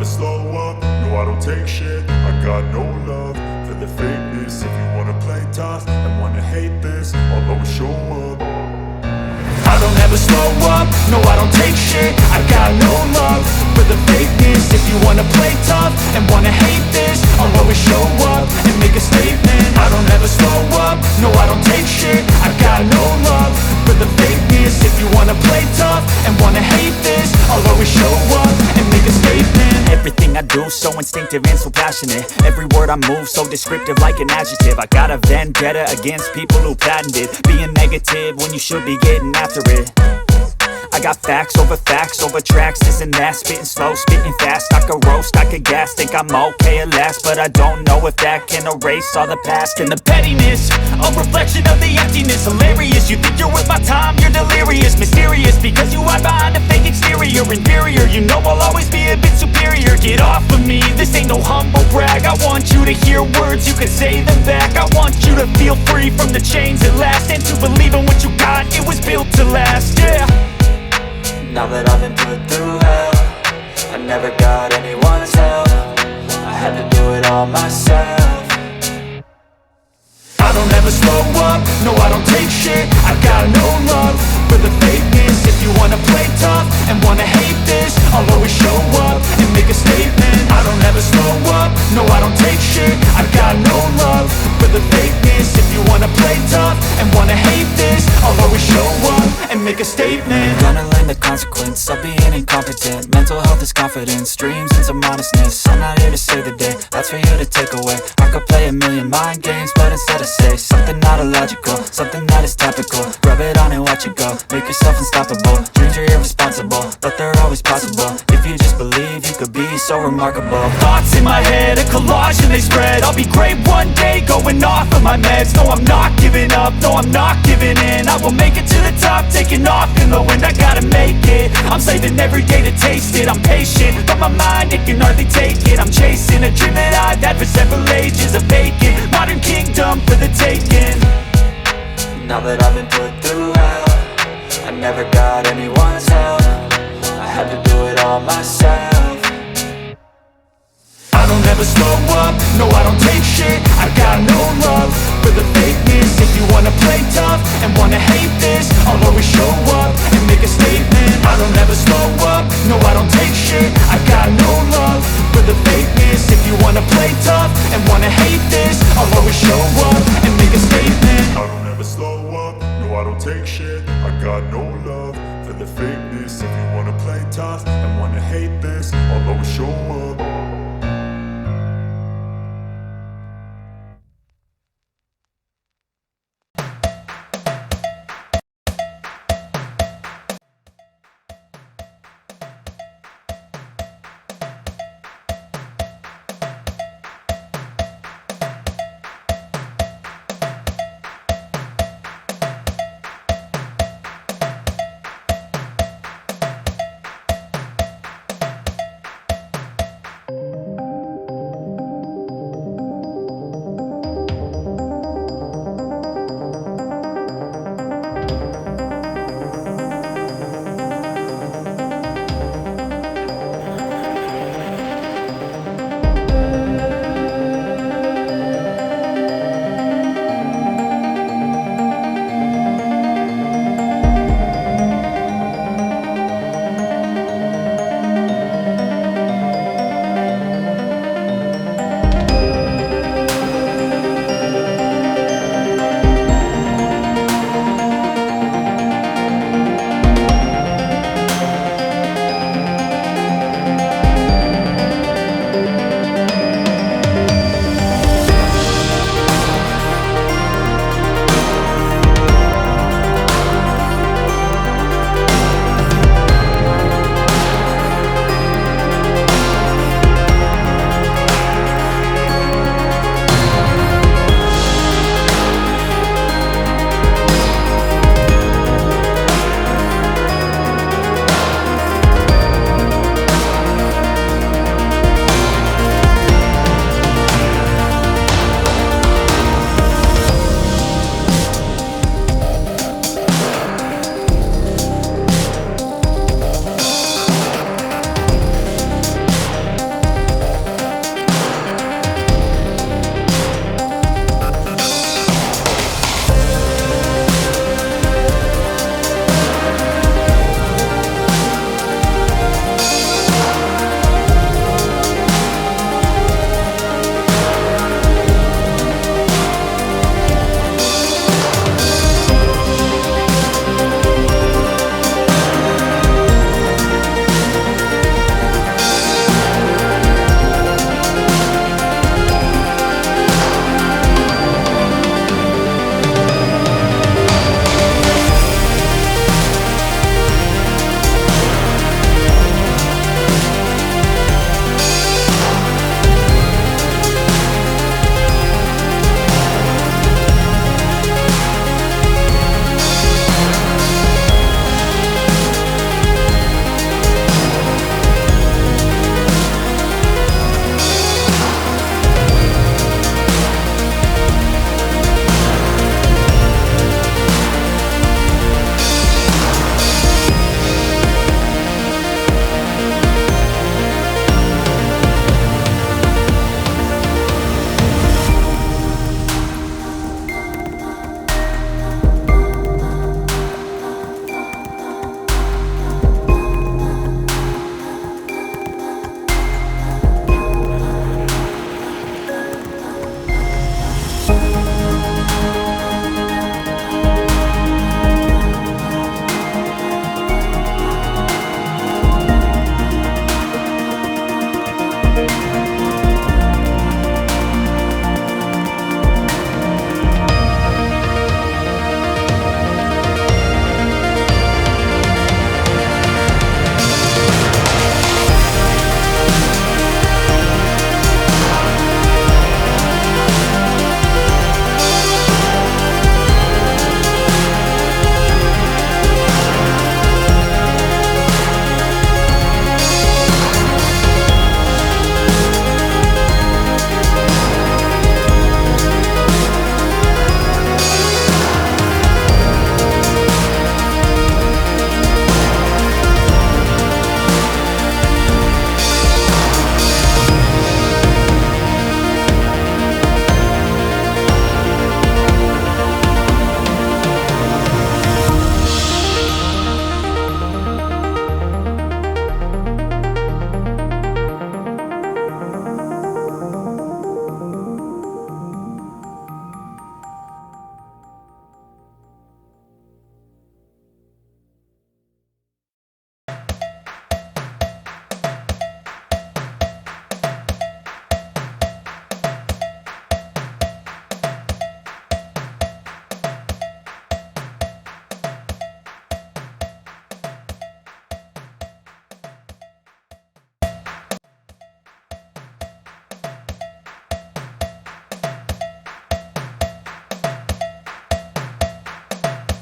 slow up, no I don't take shit. I got no love for the fakeness. If you wanna play tough and wanna hate this, I'll always show up. I don't ever slow up, no I don't take shit. I got no love for the fakeness. If you wanna play tough and wanna hate this, I'll always show up and make a statement. I don't ever slow up, no I don't take shit. I got no love for the fakeness. If you wanna play tough and wanna hate this, I'll always show up and make a statement. Everything I do so instinctive and so passionate. Every word I move so descriptive like an adjective. I got a vendetta against people who patented being negative when you should be getting after it. I got facts over tracks, this and that. Spitting slow, spitting fast, I could roast, I could gas. Think I'm okay at last, but I don't know if that can erase all the past. And the pettiness, a reflection of the emptiness. Hilarious, you think you're worth my time, you're delirious. Mysterious, because you hide behind a fake exterior. Inferior, you know I'll always be a bit superior. Get off of me, this ain't no humble brag. I want you to hear words, you can say them back. I want you to feel free from the chains at last, and to believe in what you got, it was built to last, yeah. Now that I've been put through hell, I never got anyone's help. I had to do it all myself. I don't ever slow up, no I don't take shit. I got no love for the fakeness. If you wanna play tough and wanna hate this, I'll always show up and make a statement. I don't ever slow up, no I don't take shit. I got no love for the fakeness. If you wanna play tough and wanna hate this, I'll always show up and make a statement. Gonna learn the consequence of being incompetent. Mental health is confidence, dreams and some honestness. I'm not here to save the day, that's for you to take away. I could play a million mind games, but instead I say something not illogical, something that is topical. Rub it on and watch it go, make yourself unstoppable. Dreams are irresponsible, but they're always possible. If you just believe, you could be so remarkable. Thoughts in my head, a collage and they spread. I'll be great one day, going off of my meds. No, I'm not giving up, no, I'm not giving in. I will make it to the top, taking off in the wind. I gotta make it, I'm saving every day to taste it. I'm patient, but my mind, it can hardly take it. I'm chasing a dream that I've had for several ages. A vacant, modern kingdom for the taking. Now that I've been put through hell, I never got anyone's help. I had to do it all myself. I don't ever slow up, no I don't take shit. I got no love for the fakeness. If you wanna play tough and wanna hate this, I'll always show up and make a statement. I don't ever slow up, no I don't take shit. I got no love for the fakeness. If you wanna play tough and wanna hate